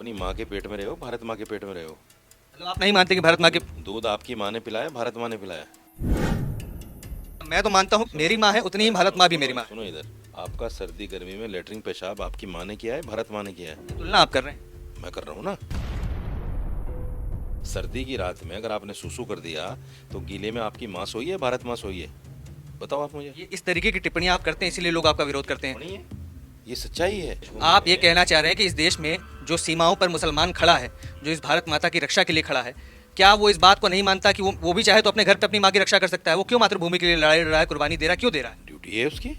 अपनी माँ के पेट में रहे हो, भारत माँ के पेट में रहे हो। मतलब आप नहीं मानते कि भारत माँ के। दूध आपकी माँ ने पिलाया, भारत माँ ने पिलाया। मैं तो मानता हूँ मेरी माँ है उतनी ही भारत माँ भी मेरी माँ है। सुनो इधर, आपका सर्दी गर्मी में लेटरिन पेशाब आपकी माँ ने किया है, भारत माँ ने किया है। ये तुलना आप कर रहे हैं। मैं कर रहा हूँ ना। सर्दी की रात में अगर आपने सुसु कर दिया तो गीले में आपकी माँ सोई है, भारत माँ सोई है। बताओ आप मुझे। ये इस तरीके की टिप्पणियां आप करते हैं इसीलिए लोग आपका विरोध करते हैं। पढ़िए, ये सच्चाई है। आप ये कहना चाह रहे हैं कि इस देश में जो सीमाओं पर मुसलमान खड़ा है, जो इस भारत माता की रक्षा के लिए खड़ा है, क्या वो इस बात को नहीं मानता कि वो भी चाहे तो अपने घर पे अपनी माँ की रक्षा कर सकता है? वो क्यों मातृभूमि के लिए लड़ाई लड़ रहा है, कुर्बानी दे रहा है, क्यों दे रहा है? ड्यूटी है उसकी।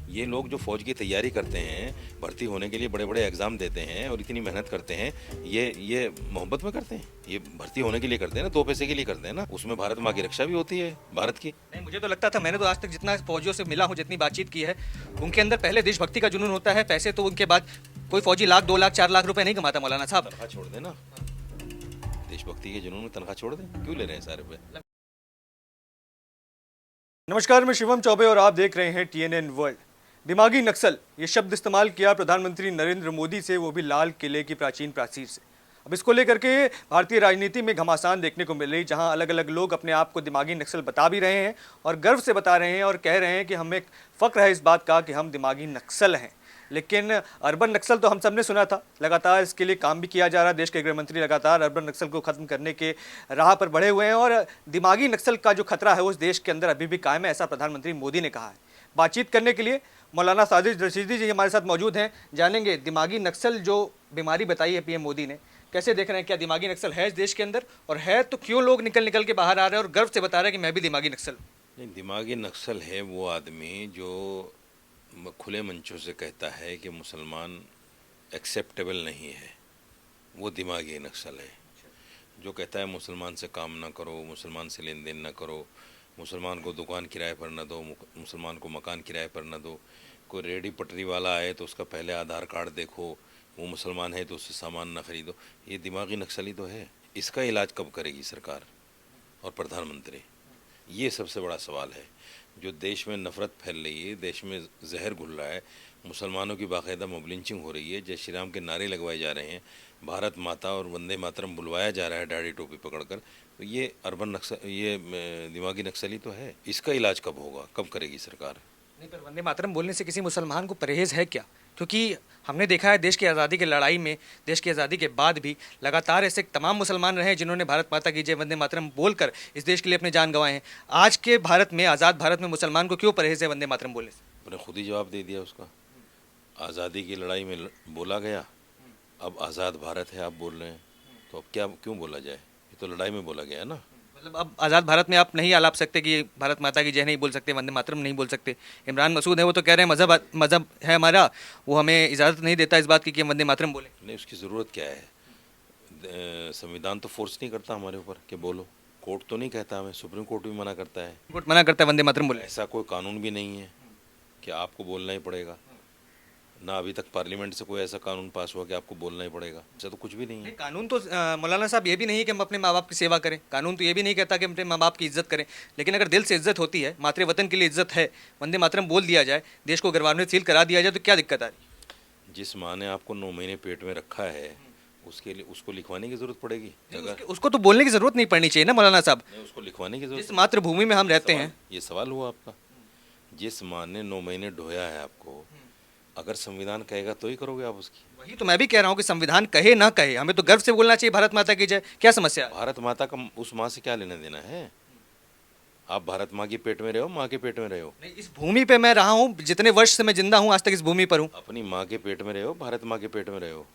ये लोग जो फौज की तैयारी करते हैं, भर्ती होने के लिए बड़े बड़े एग्जाम देते हैं और इतनी मेहनत करते हैं, ये मोहब्बत में करते हैं। ये भर्ती होने के लिए करते हैं ना, 2 पैसे के लिए करते हैं ना। उसमें भारत माँ की रक्षा भी होती है, भारत की। नहीं, मुझे तो लगता था, मैंने तो आज तक जितना फौजियों से मिला हूँ, जितनी बातचीत की है, उनके अंदर पहले देशभक्ति का जुनून होता है। पैसे तो उनके बाद कोई फौजी लाख 2 लाख 4 लाख रुपए नहीं कमाता मौलाना साहब। तनख्वाह छोड़ देना, देशभक्ति के जुनून में तनख्वाह छोड़ दें, क्यों ले रहे हैं सारे पे। नमस्कार, मैं शिवम चौबे और आप देख रहे हैं टीएनएन वर्ल्ड। दिमागी नक्सल ये शब्द इस्तेमाल किया प्रधानमंत्री नरेंद्र मोदी से, वो भी लाल किले की प्राचीन प्राचीर से। अब इसको लेकर के भारतीय राजनीति में घमासान देखने को मिल रही, जहां अलग अलग लोग अपने आप को दिमागी नक्सल बता भी रहे हैं और गर्व से बता रहे हैं और कह रहे हैं कि हमें फ़ख्र है इस बात का कि हम दिमागी नक्सल हैं। लेकिन अर्बन नक्सल तो हम सब ने सुना था, लगातार इसके लिए काम भी किया जा रहा है। देश के गृह मंत्री लगातार अर्बन नक्सल को खत्म करने के राह पर बढ़े हुए हैं और दिमागी नक्सल का जो खतरा है वो उस देश के अंदर अभी भी कायम है, ऐसा प्रधानमंत्री मोदी ने कहा है। बातचीत करने के लिए मौलाना साजिद रशीदी जी हमारे साथ मौजूद हैं। जानेंगे दिमागी नक्सल जो बीमारी बताई है पीएम मोदी ने, कैसे देख रहे हैं, क्या दिमागी नक्सल है इस देश के अंदर, और है तो क्यों लोग निकल निकल के बाहर आ रहे हैं और गर्व से बता रहे हैं कि मैं भी दिमागी नक्सल। नहीं, दिमागी नक्सल है वो आदमी जो खुले मंचों से कहता है कि मुसलमान एक्सेप्टेबल नहीं है, वो दिमागी नक्सल है। जो कहता है मुसलमान से काम ना करो, मुसलमान से लेन देन ना करो, मुसलमान को दुकान किराए पर ना दो, मुसलमान को मकान किराए पर ना दो। कोई रेडी पटरी वाला आए तो उसका पहले आधार कार्ड देखो, वो मुसलमान है तो उससे सामान ना खरीदो। ये दिमागी नक्सली तो है। इसका इलाज कब करेगी सरकार और प्रधानमंत्री? ये सबसे बड़ा सवाल है। जो देश में नफ़रत फैल रही है, देश में जहर घुल रहा है, मुसलमानों की बाकायदा मोब लिंचिंग हो रही है, जय श्री राम के नारे लगवाए जा रहे हैं, भारत माता और वंदे मातरम बुलवाया जा रहा है दाढ़ी टोपी पकड़कर, तो ये अर्बन नक्सल, ये दिमागी नक्सली तो है। इसका इलाज कब होगा, कब करेगी सरकार? नहीं, पर वंदे मातरम बोलने से किसी मुसलमान को परहेज है क्या? क्योंकि हमने देखा है देश की आज़ादी की लड़ाई में, देश की आज़ादी के बाद भी लगातार ऐसे तमाम मुसलमान रहे हैं जिन्होंने भारत माता की जय वंदे मातरम बोलकर इस देश के लिए अपने जान गंवाए हैं। आज के भारत में, आज़ाद भारत में मुसलमान को क्यों परहेज है वंदे मातरम बोलने से? मैंने खुद ही जवाब दे दिया उसका। आज़ादी की लड़ाई में बोला गया, अब आज़ाद भारत है आप बोल रहे हैं, तो अब क्या क्यों बोला जाए? ये तो लड़ाई में बोला गया है ना। मतलब अब आज़ाद भारत में आप नहीं आलाप सकते कि भारत माता की जय नहीं बोल सकते, वंदे मातरम नहीं बोल सकते। इमरान मसूद है, वो तो कह रहे हैं मज़हब है हमारा, वो हमें इजाज़त नहीं देता इस बात की कि हम वंदे मातरम बोले। नहीं, उसकी ज़रूरत क्या है? संविधान तो फोर्स नहीं करता हमारे ऊपर कि बोलो। कोर्ट तो नहीं कहता हमें, सुप्रीम कोर्ट भी मना करता है। कोर्ट मना करता है वंदे मातरम बोले। ऐसा कोई कानून भी नहीं है कि आपको बोलना ही पड़ेगा ना। अभी तक पार्लियामेंट से कोई ऐसा कानून पास हुआ कि आपको बोलना ही पड़ेगा, ऐसा तो कुछ भी नहीं है। नहीं, कानून तो मौलाना साहब ये भी नहीं है कि हम अपने माँ बाप की सेवा करें। कानून तो ये भी नहीं कहता कि हम अपने माँ बाप की इज्जत करें। लेकिन अगर दिल से इज्जत होती है, मातृ वतन के लिए इज्जत है, वंदे मातरम बोल दिया जाए, देश को गौरवान्वित फील करा दिया जाए, तो क्या दिक्कत आ रही? जिस माँ ने आपको 9 महीने पेट में रखा है, उसके लिए उसको लिखवाने की जरूरत पड़ेगी अगर? उसको तो बोलने की जरूरत नहीं पड़नी चाहिए ना मौलाना साहब। नहीं, उसको लिखवाने की जिस जरूरत। मातृभूमि में हम रहते हैं। ये सवाल हुआ आपका। जिस माँ ने 9 महीने ढोया है आपको, अगर संविधान कहेगा तो ही करोगे आप उसकी। वही तो मैं भी कह रहा हूँ कि संविधान कहे ना कहे, हमें तो गर्व से बोलना चाहिए भारत माता की जय। क्या समस्या है? भारत माता का उस माँ से क्या लेना देना है? आप भारत माँ के पेट में रहे हो, माँ के पेट में रहे हो। नहीं, इस भूमि पे मैं रहा हूँ, जितने वर्ष से मैं जिंदा हूँ आज तक इस भूमि पर हूँ। अपनी माँ के पेट में रहे हो, भारत माँ के पेट में रहे हो।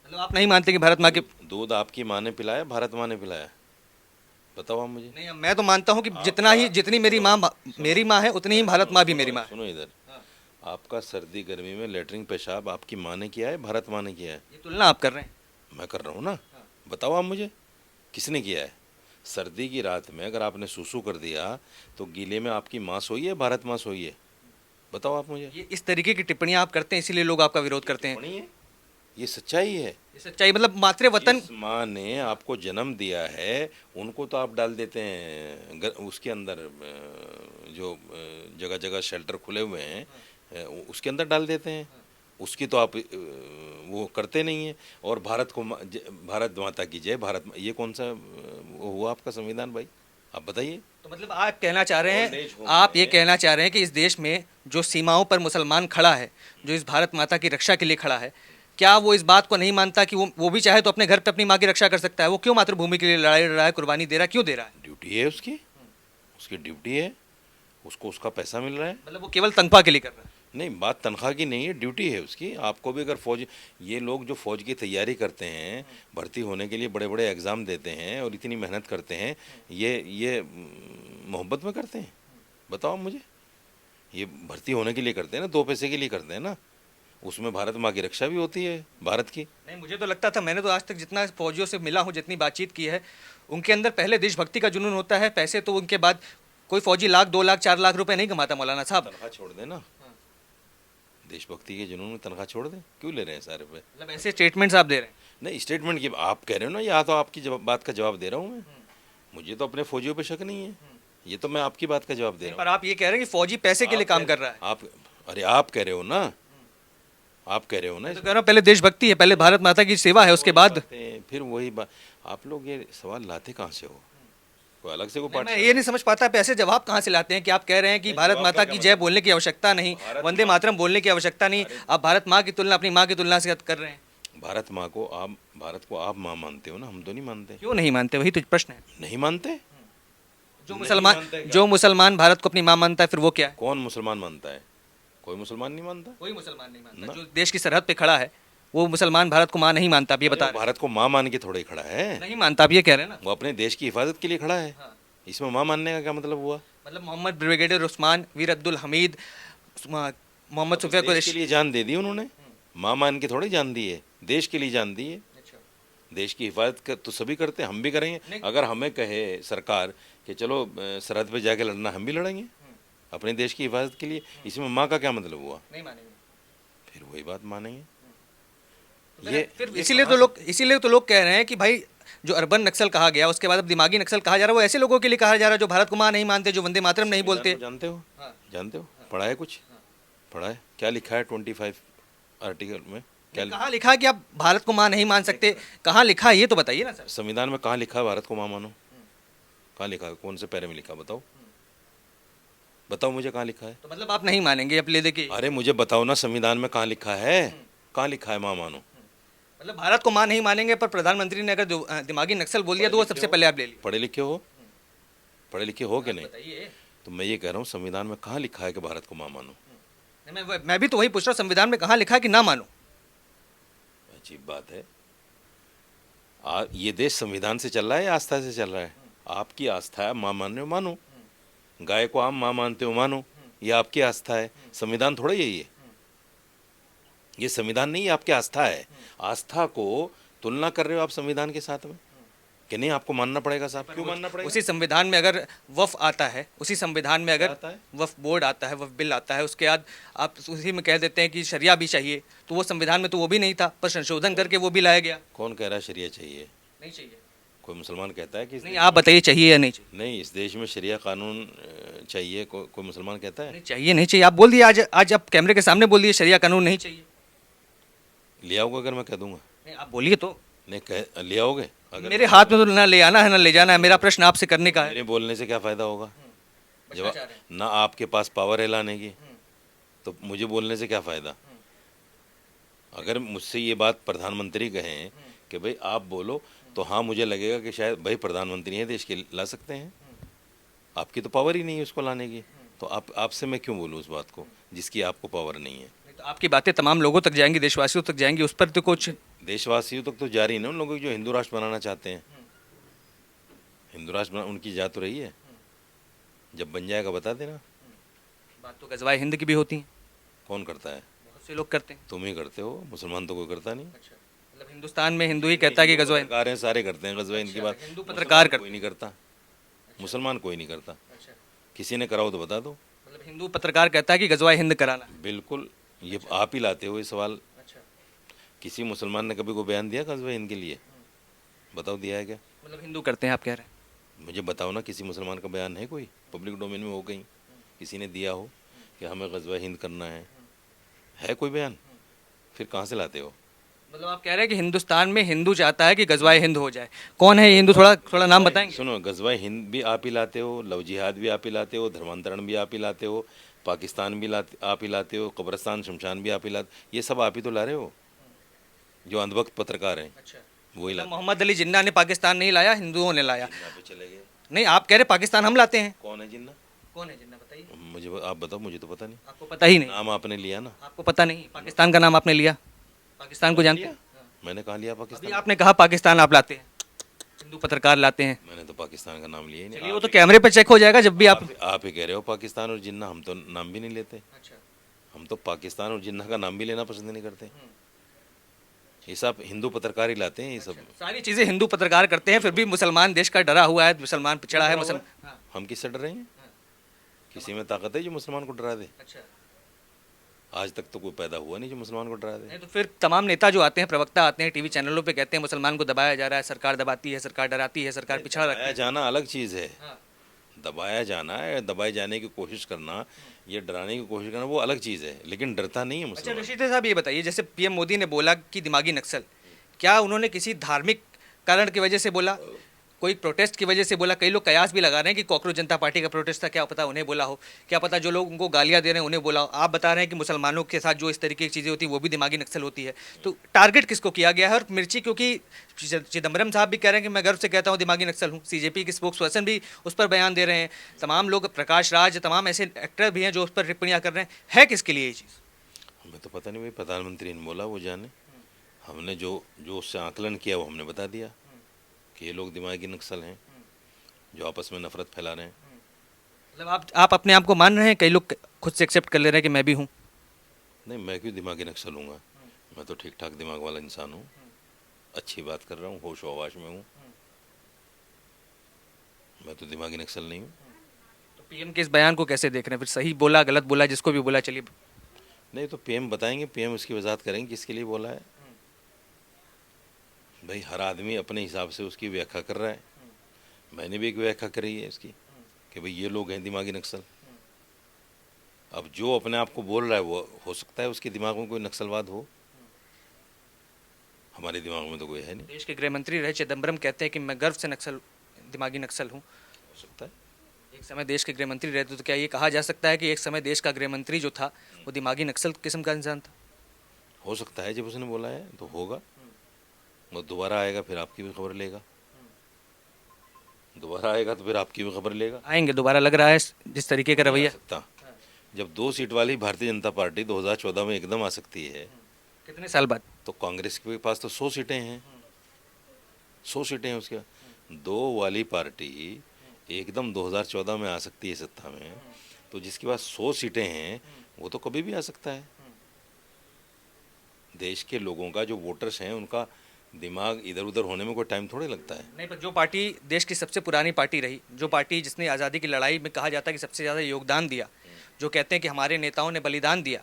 मतलब आप नहीं मानते कि भारत माँ के। दूध आपकी माँ ने पिलाया, भारत माँ ने पिलाया। बताओ आप मुझे। नहीं, मैं तो मानता हूँ कि जितनी मेरी माँ है उतनी ही भारत माँ भी मेरी माँ है। सुनो इधर, आपका सर्दी गर्मी में लेटरिन पेशाब आपकी माँ ने किया है, भारत माँ ने किया है। ये तुलना आप कर रहे हैं। मैं कर रहा हूँ ना। बताओ आप मुझे, किसने किया है? सर्दी की रात में अगर आपने सुसु कर दिया तो गीले में आपकी माँ सोई है, भारत माँ सोई है। बताओ आप मुझे। ये इस तरीके की टिप्पणियां आप करते हैं इसीलिए लोग आपका विरोध करते हैं। पढ़िए, ये सच्चाई है। ये सच्चाई, मतलब मातृ वतन। जिस माँ ने आपको जन्म दिया है उनको तो आप डाल देते हैं उसके अंदर, जो जगह जगह शेल्टर खुले हुए हैं, उसके अंदर डाल देते हैं। उसकी तो आप वो करते नहीं हैं। और भारत माता की जय, ये कौन सा वो हुआ आपका संविधान भाई, आप बताइए। तो मतलब आप कहना चाह रहे Old हैं, age home आप ये में- कहना चाह रहे हैं कि इस देश में जो सीमाओं पर मुसलमान खड़ा है, जो इस भारत माता की रक्षा के लिए खड़ा है, क्या वो इस बात को नहीं मानता कि वो भी चाहे तो अपने घर पे अपनी माँ की रक्षा कर सकता है? वो क्यों मातृभूमि के लिए लड़ाई लड़ रहा है, कुर्बानी दे रहा है, क्यों दे रहा है? ड्यूटी है उसकी, उसकी ड्यूटी है, उसको उसका पैसा मिल रहा है। मतलब वो केवल तनख्वाह के लिए कर रहा है? नहीं, बात तनख्वाह की नहीं है, ड्यूटी है उसकी। आपको भी अगर फौज, ये लोग जो फौज की तैयारी करते हैं, भर्ती होने के लिए बड़े बड़े एग्ज़ाम देते हैं और इतनी मेहनत करते हैं, ये मोहब्बत में करते हैं? बताओ मुझे। ये भर्ती होने के लिए करते हैं ना, 2 पैसे के लिए करते हैं ना। उसमें भारत माँ की रक्षा भी होती है, भारत की। नहीं, मुझे तो लगता था, मैंने तो आज तक जितना फौजियों से मिला हूँ, जितनी बातचीत की है, उनके अंदर पहले देशभक्ति का जुनून होता है। पैसे तो उनके बाद कोई फौजी लाख 2 लाख 4 लाख रुपए नहीं कमाता मौलाना साहब। तनख्वाह छोड़ दें ना, देशभक्ति के जुनून में तनख्वाह छोड़ दें, क्यों ले रहे हैं सारे पे? मतलब ऐसे स्टेटमेंट्स आप दे रहे हैं? नहीं, स्टेटमेंट की आप कह रहे हो ना, या तो आपकी बात का जवाब दे रहा हूँ मैं। मुझे तो अपने फौजियों पे शक नहीं है, ये तो मैं आपकी बात का जवाब दे रहा हूँ। पर आप ये कह रहे हैं कि फौजी पैसे के लिए काम कर रहा है। आप, अरे आप कह रहे हो ना, आप कह रहे हो ना। मैं तो कह रहा हूँ पहले देशभक्ति है, पहले भारत माता की सेवा है, उसके बाद। फिर वही बात, आप लोग ये सवाल लाते कहाँ से हो? कोई अलग से कोई मैं ये नहीं समझ पाता, पैसे जवाब कहाँ से लाते हैं कि आप कह रहे हैं कि भारत माता की जय बोलने की आवश्यकता नहीं, वंदे मातरम बोलने की आवश्यकता नहीं, आप भारत माँ की तुलना अपनी माँ की तुलना से कर रहे हैं। भारत को आप माँ मानते हो ना, हम तो नहीं मानते। क्यों नहीं मानते, वही तो प्रश्न है। नहीं मानते? जो मुसलमान भारत को अपनी माँ मानता है, फिर वो क्या है? कौन मुसलमान मानता है? कोई मुसलमान नहीं मानता। कोई मुसलमान नहीं मानता। जो देश की सरहद पे खड़ा है वो मुसलमान भारत को माँ नहीं मानता, आप ये बता रहे भारत को माँ मान के थोड़े ही खड़ा है, हैं। नहीं मानता, आप ये कह रहे हैं ना। वो अपने देश की हिफाजत के लिए खड़ा है। हाँ। इसमें माँ मानने का क्या मतलब हुआ? मतलब मोहम्मद ब्रिगेडियर उस्मान, वीर अब्दुल हमीद, मोहम्मद सुफिया देश कुरैशी के लिए जान दे दी उन्होंने, माँ मान के थोड़ी जान दी है, देश के लिए जान दी है। अच्छा। देश की हिफाजत तो सभी करते हैं, हम भी करेंगे। नहीं। अगर हमें कहे सरकार कि चलो सरहद पे जाके लड़ना, हम भी लड़ेंगे अपने देश की हिफाजत के लिए। इसमें माँ का क्या मतलब हुआ? नहीं मानेंगे। फिर वही बात मानेंगे। फिर इसीलिए तो लोग कह रहे हैं कि भाई जो अर्बन नक्सल कहा गया, उसके बाद अब दिमागी नक्सल कहा जा रहा है, वो ऐसे लोगों के लिए कहा जा रहा है जो भारत को माँ नहीं मानते, जो वंदे मातरम नहीं बोलते। जानते हो? हाँ। जानते हो? पढ़ा है कुछ? पढ़ा है? क्या लिखा है 25 आर्टिकल में? क्या कहाँ लिखा है कि आप भारत को माँ नहीं मान सकते? कहाँ लिखा है ये तो बताइए ना सर। संविधान में कहाँ लिखा है भारत को माँ मानो? कहाँ लिखा है? कौन से पैरे में लिखा? बताओ, बताओ मुझे कहाँ लिखा है। तो मतलब आप नहीं मानेंगे, अब ले देखिए। अरे मुझे बताओ ना, संविधान में कहाँ लिखा है? कहाँ लिखा है माँ मानो? मतलब भारत को माँ नहीं मानेंगे, पर प्रधानमंत्री ने अगर दिमागी नक्सल बोल दिया तो वो सबसे पहले आप ले लीजिए। पढ़े लिखे हो? पढ़े लिखे हो कि नहीं? बताइए। तो मैं ये कह रहा हूँ, संविधान में कहाँ लिखा है कि भारत को माँ मानो? मैं भी तो वही पूछ रहा हूँ, संविधान में कहाँ लिखा है कि ना मानो? अजीब बात है। ये देश संविधान से चल रहा है या आस्था से चल रहा है? आपकी आस्था है, माँ मान रहे हो मानो, गाय को आप माँ मानते हो मानो, ये आपकी आस्था है। संविधान थोड़ा यही है, ये संविधान नहीं, आपकी आस्था है। आस्था को तुलना कर रहे हो आप संविधान के साथ में कि नहीं आपको मानना पड़ेगा साहब? क्यों मानना पड़ेगा? उसी संविधान में अगर वफ आता है, उसी संविधान में अगर आता है? वफ बोर्ड आता है, वफ बिल आता है, उसके बाद आप उसी में कह देते हैं कि शरिया भी चाहिए, तो वो संविधान में तो वो भी नहीं था, पर संशोधन करके वो भी लाया गया। कौन कह रहा है शरिया चाहिए? नहीं चाहिए। कोई मुसलमान कहता है कि नहीं, आप बताइए चाहिए या नहीं चाहिए? नहीं, इस देश में शरिया कानून चाहिए, कोई मुसलमान कहता है? नहीं चाहिए, नहीं चाहिए। आप बोल दिए, आज आप कैमरे के सामने बोल दिए शरिया कानून नहीं चाहिए। ले आओगे अगर मैं कह दूंगा? नहीं, आप बोलिए तो। नहीं, कह ले आओगे अगर? मेरे हाथ में तो ना ले आना है ना ले जाना है, मेरा प्रश्न आपसे करने का है। मेरे बोलने से क्या फ़ायदा होगा? जब बचना चाह रहे हैं। ना आपके पास पावर है लाने की, तो मुझे बोलने से क्या फ़ायदा? अगर मुझसे ये बात प्रधानमंत्री कहें कि भाई आप बोलो, तो हाँ मुझे लगेगा कि शायद भाई प्रधानमंत्री हैं देश के, ला सकते हैं। आपकी तो पावर ही नहीं है उसको लाने की, तो आपसे मैं क्यों बोलूँ उस बात को जिसकी आपको पावर नहीं है? नहीं तो आपकी बातें तमाम लोगों तक जाएंगी, देशवासियों तक जाएंगी, उस पर तो कुछ। देशवासियों तक तो जारी है ना, उन लोगों की जो हिंदू राष्ट्र बनाना चाहते हैं। हिंदू राष्ट्र उनकी जा तो रही है, जब बन जाएगा बता देना। बात तो गजवाए हिंद की भी होती है, कौन करता है? बहुत से लोग करते हैं। तुम ही करते हो, मुसलमान तो कोई करता नहीं। अच्छा, मतलब हिंदुस्तान में हिंदू ही कहता है कि गजवाए। पत्रकार हैं, सारे करते हैं गजवा हिंद की बात। हिंदू पत्रकार कोई नहीं करता, मुसलमान कोई नहीं करता। अच्छा, किसी ने कराओ तो बता दो। मतलब हिंदू पत्रकार कहता है कि गजवाए हिंद कराना। बिल्कुल, ये आप ही लाते हो ये सवाल। अच्छा, किसी मुसलमान ने कभी कोई बयान दिया गजवा हिंद के लिए? बताओ, दिया है क्या? मतलब हिंदू करते हैं आप कह रहे हैं? मुझे बताओ ना, किसी मुसलमान का बयान है कोई पब्लिक डोमेन में हो कहीं किसी ने दिया हो कि हमें गजवा हिंद करना है कोई बयान? फिर कहाँ से लाते हो? मतलब आप कह रहे हैं कि हिंदुस्तान में हिंदू चाहता है कि गजवाए हिंद हो जाए। कौन है ये हिंदू, थोड़ा थोड़ा नाम बताएंगे? सुनो, गजवा हिंद भी आप ही लाते हो, लव जिहाद भी आप ही लाते हो, धर्मांतरण भी आप ही लाते हो, पाकिस्तान भी आप ही लाते हो, कब्रिस्तान शमशान भी आप ही लाते, ये सब आप ही तो ला रहे हो। जो अंधभक्त पत्रकार हैं अच्छा, वही लाते मोहम्मद अली जिन्ना ने पाकिस्तान नहीं लाया, हिंदुओं ने लाया। हैं। यहाँ पे चले गए। नहीं, आप कह रहे पाकिस्तान हम लाते हैं। कौन है जिन्ना? कौन है जिन्ना, बताइए। मुझे आप बताओ, मुझे तो पता नहीं। आपको पता ही नहीं? नाम आपने लिया ना। आपको पता नहीं, पाकिस्तान का नाम आपने लिया, पाकिस्तान को जानते लिया? हैं? मैंने कहाँ लिया अभी पाकिस्तान? आपने कहा पाकिस्तान आप लाते हैं, हिंदू पत्रकार लाते हैं। मैंने तो पाकिस्तान का नाम लिया ही नहीं। चलिए, वो तो कैमरे पे चेक हो जाएगा जब भी आप। आप ही कह रहे हो पाकिस्तान और जिन्ना, हम तो नाम भी नहीं लेते। अच्छा, हम तो पाकिस्तान और जिन्ना का नाम भी लेना पसंद नहीं करते। ये सब हिंदू पत्रकार ही लाते हैं ये सब। सारी चीजें हिंदू पत्रकार करते हैं, फिर भी मुसलमान देश का डरा हुआ है, मुसलमान पिछड़ा है, मुसलमान। हम किससे डर रहे हैं? किसी में ताकत है जो मुसलमान को डरा दे? अच्छा, आज तक तो कोई पैदा हुआ नहीं जो मुसलमान को डरा दे। नहीं तो फिर तमाम नेता जो आते हैं, प्रवक्ता आते हैं टीवी चैनलों पे, कहते हैं मुसलमान को दबाया जा रहा है, सरकार दबाती है, सरकार डराती है, सरकार पिछड़ा रखती दबाया है। जाना अलग चीज़ है। हाँ। दबाया जाना है, दबाए जाने की कोशिश करना, ये डराने की कोशिश करना, वो अलग चीज़ है, लेकिन डरता नहीं है अच्छा मुसलमान। रशीद साहब, ये बताइए, जैसे पीएम मोदी ने बोला कि दिमागी नक्सल, क्या उन्होंने किसी धार्मिक कारण की वजह से बोला, कोई प्रोटेस्ट की वजह से बोला? कई लोग कयास भी लगा रहे हैं कि कॉकरोच जनता पार्टी का प्रोटेस्ट था, क्या पता उन्हें बोला हो, क्या पता जो लोग उनको गालियां दे रहे हैं उन्हें बोला हो। आप बता रहे हैं कि मुसलमानों के साथ जो इस तरीके की चीज़ें होती हैं वो भी दिमागी नक्सल होती है, तो टारगेट किसको किया गया है? और मिर्ची, क्योंकि चिदम्बरम साहब भी कह रहे हैं कि मैं गर्व से कहता हूँ दिमागी नक्सल हूँ, सीजेपी के स्पोक्स पर्सन भी उस पर बयान दे रहे हैं, तमाम लोग, प्रकाश राज, तमाम ऐसे एक्टर भी हैं जो उस पर टिप्पणियाँ कर रहे हैं। है किसके लिए ये चीज़? हमें तो पता नहीं भाई, प्रधानमंत्री ने बोला, वो जाने। हमने जो जो उससे आकलन किया वो हमने बता दिया कि ये लोग दिमागी नक्सल हैं जो आपस में नफरत फैला रहे हैं। मतलब आप अपने आप को मान रहे हैं? कई लोग खुद से एक्सेप्ट कर ले रहे हैं कि मैं भी हूँ। नहीं, मैं क्यों दिमागी नक्सल हूँगा? मैं तो ठीक ठाक दिमाग वाला इंसान हूँ, अच्छी बात कर रहा हूँ, होश आवाश में हूँ। मैं तो दिमागी नक्सल नहीं हूँ। तो पीएम के इस बयान को कैसे देख रहे हैं फिर? सही बोला, गलत बोला, जिसको भी बोला, चलिए। नहीं तो पीएम बताएंगे, पीएम उसकी वजाहत करेंगे किसके लिए बोला है। भाई हर आदमी अपने हिसाब से उसकी व्याख्या कर रहा है। मैंने भी एक व्याख्या करी है इसकी कि भाई ये लोग हैं दिमागी नक्सल। अब जो अपने आप को बोल रहा है वो हो सकता है उसके दिमाग में कोई नक्सलवाद हो, हमारे दिमाग में तो कोई है नहीं। देश के गृह मंत्री रहे चिदम्बरम कहते हैं कि मैं गर्व से दिमागी नक्सल हूँ। हो सकता है। एक समय देश के गृह मंत्री रहे थे, तो क्या ये कहा जा सकता है कि एक समय देश का गृह मंत्री जो था वो दिमागी नक्सल किस्म का इंसान था? हो सकता है, जब उसने बोला है तो होगा। वो दोबारा आएगा फिर आपकी भी खबर लेगा, दोबारा आएगा तो फिर आपकी भी खबर लेगा। आएंगे दोबारा, लग रहा है जिस तरीके का रवैया। सकता जब 2 सीट वाली भारतीय जनता पार्टी 2014 में एकदम आ सकती है, कितने साल बाद? तो कांग्रेस के पास तो 100 सीटें हैं, 100 सीटें हैं उसके। 2 वाली पार्टी एकदम 2014 में आ सकती है सत्ता में, तो जिसके पास 100 सीटें हैं वो तो कभी भी आ सकता है। देश के लोगों का, जो वोटर्स हैं, उनका दिमाग इधर उधर होने में कोई टाइम थोड़े लगता है। नहीं, पर जो पार्टी देश की सबसे पुरानी पार्टी रही, जो पार्टी जिसने आज़ादी की लड़ाई में कहा जाता है कि सबसे ज़्यादा योगदान दिया, जो कहते हैं कि हमारे नेताओं ने बलिदान दिया,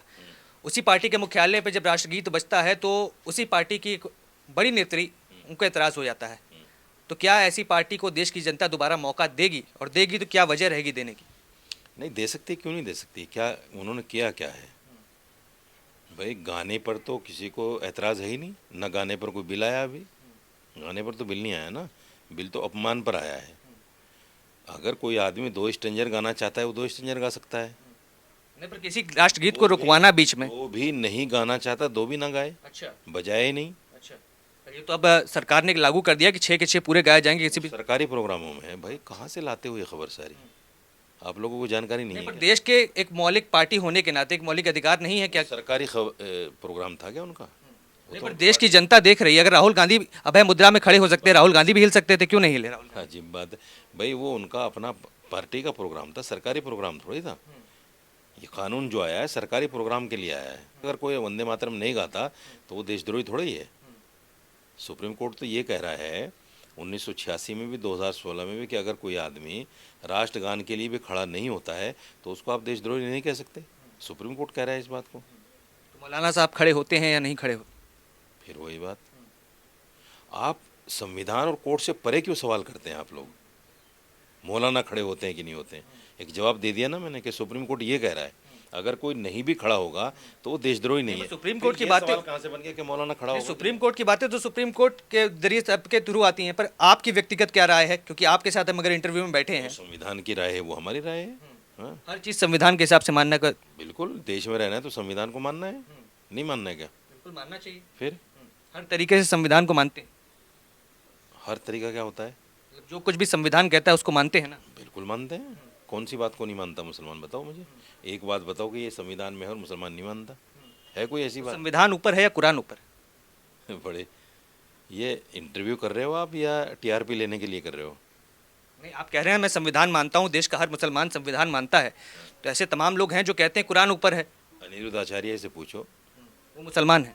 उसी पार्टी के मुख्यालय पर जब राष्ट्रगीत बजता है तो उसी पार्टी की एक बड़ी नेत्री, उनको एतराज़ हो जाता है। तो क्या ऐसी पार्टी को देश की जनता दोबारा मौका देगी, और देगी तो क्या वजह रहेगी देने की? नहीं दे सकती, क्यों नहीं दे सकती? क्या उन्होंने किया क्या है भाई? गाने पर तो किसी को एतराज़ है ही नहीं, न गाने पर कोई बिल आया। अभी गाने पर तो बिल नहीं आया ना, बिल तो अपमान पर आया है। अगर कोई आदमी 2 स्ट्रेंजर गाना चाहता है वो 2 स्ट्रेंजर गा सकता है। नहीं, पर किसी राष्ट्रगीत को रुकवाना बीच में। वो भी नहीं गाना चाहता तो भी ना गाए, अच्छा, बजाए ही नहीं। अच्छा, ये तो अब सरकार ने लागू कर दिया कि 6 के 6 पूरे गाए जाएंगे किसी भी। सरकारी प्रोग्रामों में है भाई, कहाँ से लाते हो ये खबर सारी? आप लोगों को जानकारी नहीं पर है? देश के एक मौलिक पार्टी होने के नाते एक मौलिक अधिकार नहीं है क्या? सरकारी प्रोग्राम था क्या उनका? नहीं, पर देश की जनता देख रही है। अगर राहुल गांधी अभय मुद्रा में खड़े हो सकते हैं, राहुल गांधी भी हिल सकते थे, क्यों नहीं हिले राहुल? अजीब बात है भाई, वो उनका अपना पार्टी का प्रोग्राम था, सरकारी प्रोग्राम थोड़ी था। ये कानून जो आया है सरकारी प्रोग्राम के लिए आया है। अगर कोई वंदे मातरम नहीं गाता तो वो देशद्रोही थोड़ा ही है। सुप्रीम कोर्ट तो ये कह रहा है 1986 में भी 2016 में भी कि अगर कोई आदमी राष्ट्रगान के लिए भी खड़ा नहीं होता है तो उसको आप देशद्रोही नहीं कह सकते। सुप्रीम कोर्ट कह रहा है इस बात को। तो मौलाना साहब खड़े होते हैं या नहीं खड़े होते? फिर वही बात, आप संविधान और कोर्ट से परे क्यों सवाल करते हैं आप लोग? मौलाना खड़े होते हैं कि नहीं होते हैं? एक जवाब दे दिया ना मैंने कि सुप्रीम कोर्ट ये कह रहा है अगर कोई नहीं भी खड़ा होगा तो वो देशद्रोही नहीं है। सुप्रीम फिर कोर्ट की ये बातें सवाल कहाँ से बन गया कि मौलाना खड़ा नहीं, होगा? सुप्रीम कोर्ट की बातें तो सुप्रीम कोर्ट के जरिए सबके थ्रू आती हैं, पर आपकी व्यक्तिगत क्या राय है, क्योंकि आपके साथ हम अगर इंटरव्यू में बैठे हैं। संविधान की राय है, वो हमारी राय है। हाँ, हर चीज़ संविधान के हिसाब से मानना का बिल्कुल, देश में रहना है तो संविधान को मानना है, नहीं मानना है क्या? बिल्कुल मानना चाहिए। फिर हर तरीके से संविधान को मानते हैं, हर तरीका क्या होता है? मतलब जो कुछ भी संविधान कहता है उसको मानते हैं ना। बिल्कुल मानते हैं। कौन सी बात को नहीं मानता मुसलमान, बताओ मुझे। एक बात बताओ कि ये संविधान में है और मुसलमान नहीं मानता, है कोई ऐसी बात? संविधान ऊपर है या कुरान ऊपर? बड़े ये इंटरव्यू कर रहे हो आप या टीआरपी लेने के लिए कर रहे हो? नहीं, आप कह रहे हैं मैं संविधान मानता हूँ, देश का हर मुसलमान संविधान मानता है, तो ऐसे तमाम लोग हैं जो कहते हैं कुरान ऊपर है। अनिरुद्ध आचार्य से पूछो। वो मुसलमान है।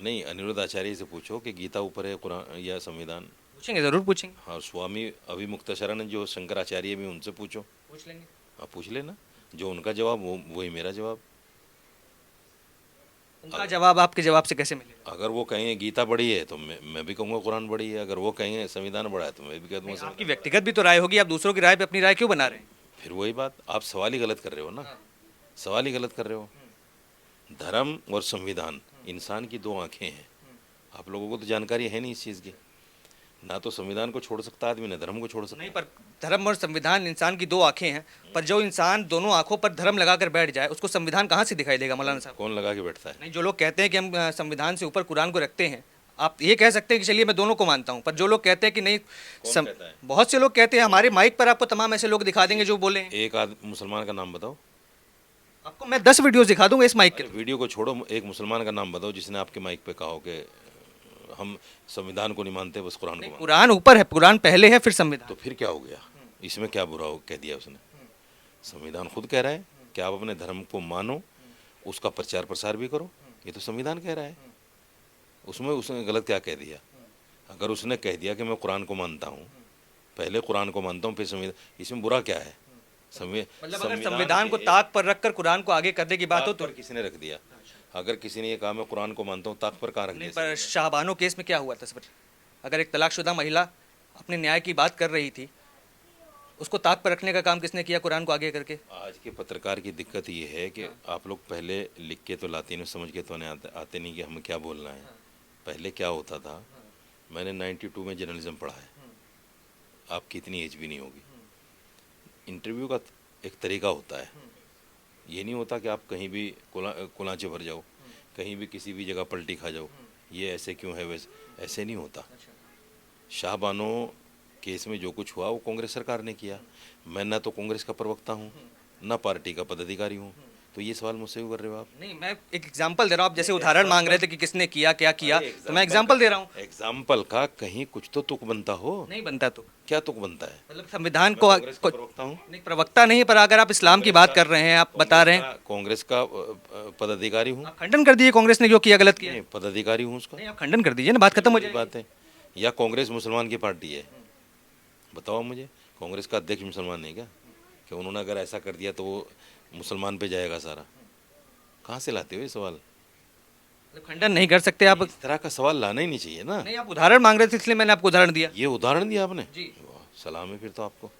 नहीं, अनिरुद्ध आचार्य से पूछो कि गीता ऊपर है कुरान या संविधान। पूछेंगे, ज़रूर पूछेंगे। हाँ, स्वामी अभिमुक्ताशरण जो शंकराचार्य भी, उनसे पूछो। पूछ लेंगे। आप पूछ लेना, जो उनका जवाब वो वही मेरा जवाब। उनका जवाब आपके जवाब से कैसे मिलेगा? अगर वो कहेंगे गीता बड़ी है तो मैं भी कहूँगा कुरान बड़ी है, अगर वो कहेंगे संविधान बड़ा है तो मैं भी कह दूँगा आपकी संविधान। व्यक्तिगत भी तो राय होगी, आप दूसरों की राय पे अपनी राय क्यों बना रहे हैं? फिर वही बात, आप सवाल ही गलत कर रहे हो ना, सवाल ही गलत कर रहे हो। धर्म और संविधान इंसान की दो आंखें हैं। आप लोगों को तो जानकारी है नहीं इस चीज़ की। ना तो संविधान को छोड़ सकता आदमी, ना धर्म को छोड़ सकता। नहीं, पर धर्म और संविधान इंसान की दो आंखें हैं, पर जो इंसान दोनों आंखों पर धर्म लगाकर बैठ जाए उसको संविधान कहाँ से दिखाई देगा मौलाना साहब? कौन लगा के बैठता है? नहीं, जो लोग कहते हैं कि हम संविधान से ऊपर कुरान को रखते हैं, आप ये कह सकते हैं कि चलिए मैं दोनों को मानता हूँ, पर जो लोग कहते हैं कि नहीं कहता है? बहुत से लोग कहते हैं, हमारे माइक पर आपको तमाम ऐसे लोग दिखा देंगे जो बोले हैं। एक मुसलमान का नाम बताओ। आपको मैं 10 वीडियोस दिखा दूंगा इस माइक के। वीडियो को छोड़ो, एक मुसलमान का नाम बताओ जिसने आपके माइक पे कहा हो कि हम संविधान को नहीं मानते, बस कुरान को मानते। कुरान ऊपर है, कुरान पहले है फिर संविधान। तो फिर क्या हो गया? इसमें क्या बुरा हो कह दिया उसने? संविधान खुद कह रहा है कि आप अपने धर्म को मानो, उसका प्रचार प्रसार भी करो, ये तो संविधान कह रहा है। उसमें उसने गलत क्या कह दिया? अगर उसने कह दिया कि मैं कुरान को मानता हूँ, पहले कुरान को मानता हूँ फिर संविधान, इसमें बुरा क्या है? मतलब अगर संविधान को ताक पर रखकर कुरान को आगे करने की बात हो तो किसने रख दिया? अगर किसी ने ये कहा मैं कुरान को मानता हूँ, ताक पर कहाँ रख नहीं, दिया? पर शाहबानो केस में क्या हुआ था सर? अगर एक तलाकशुदा महिला अपने न्याय की बात कर रही थी, उसको ताक पर रखने का काम किसने किया कुरान को आगे करके? आज के पत्रकार की दिक्कत ये है कि आप लोग पहले लिख के तो लाते नहीं, समझ के तो नहीं आते नहीं कि हमें क्या बोलना है। पहले क्या होता था, मैंने 92 में जर्नलिज्म पढ़ा है, आपकी इतनी एज भी नहीं होगी। इंटरव्यू का एक तरीका होता है, ये नहीं होता कि आप कहीं भी कुलांचे भर जाओ, कहीं भी किसी भी जगह पलटी खा जाओ, ये ऐसे क्यों है वैसे, ऐसे नहीं होता। शाहबानो केस में जो कुछ हुआ वो कांग्रेस सरकार ने किया। मैं ना तो कांग्रेस का प्रवक्ता हूँ, ना पार्टी का पदाधिकारी हूँ, तो ये सवाल मुझसे क्यों कर रहे हो आप? नहीं, मैं एक एग्जांपल दे रहा हूँ। आप जैसे उदाहरण मांग रहे थे कि किसने किया क्या किया, तो मैं एग्जांपल दे रहा हूँ। एग्जाम्पल का कहीं कुछ तो तुक बनता हो। नहीं बनता तो क्या तुक बनता है? मतलब संविधान को कांग्रेस का प्रवक्ता हूँ, नहीं, प्रवक्ता नहीं, पर अगर आप इस्लाम की बात कर रहे हैं, आप बता रहे हैं, कांग्रेस का पदाधिकारी हूँ। आप खंडन कर दीजिए कांग्रेस ने जो किया गलत किया। नहीं, पदाधिकारी हूँ उसका। नहीं, आप खंडन कर दीजिए ना, बात खत्म हो जाएगी। बात है। या कांग्रेस मुसलमान की पार्टी है? बताओ मुझे, कांग्रेस का अध्यक्ष मुसलमान नहीं क्या? कि उन्होंने अगर ऐसा कर दिया तो वो मुसलमान पे जाएगा सारा? कहाँ से लाते हो ये सवाल? मतलब खंडन नहीं कर सकते आप? इस तरह का सवाल लाना ही नहीं चाहिए ना। नहीं, आप उदाहरण मांग रहे थे इसलिए मैंने आपको उदाहरण दिया। ये उदाहरण दिया आपने? जी। वाह, सलाम है फिर तो आपको।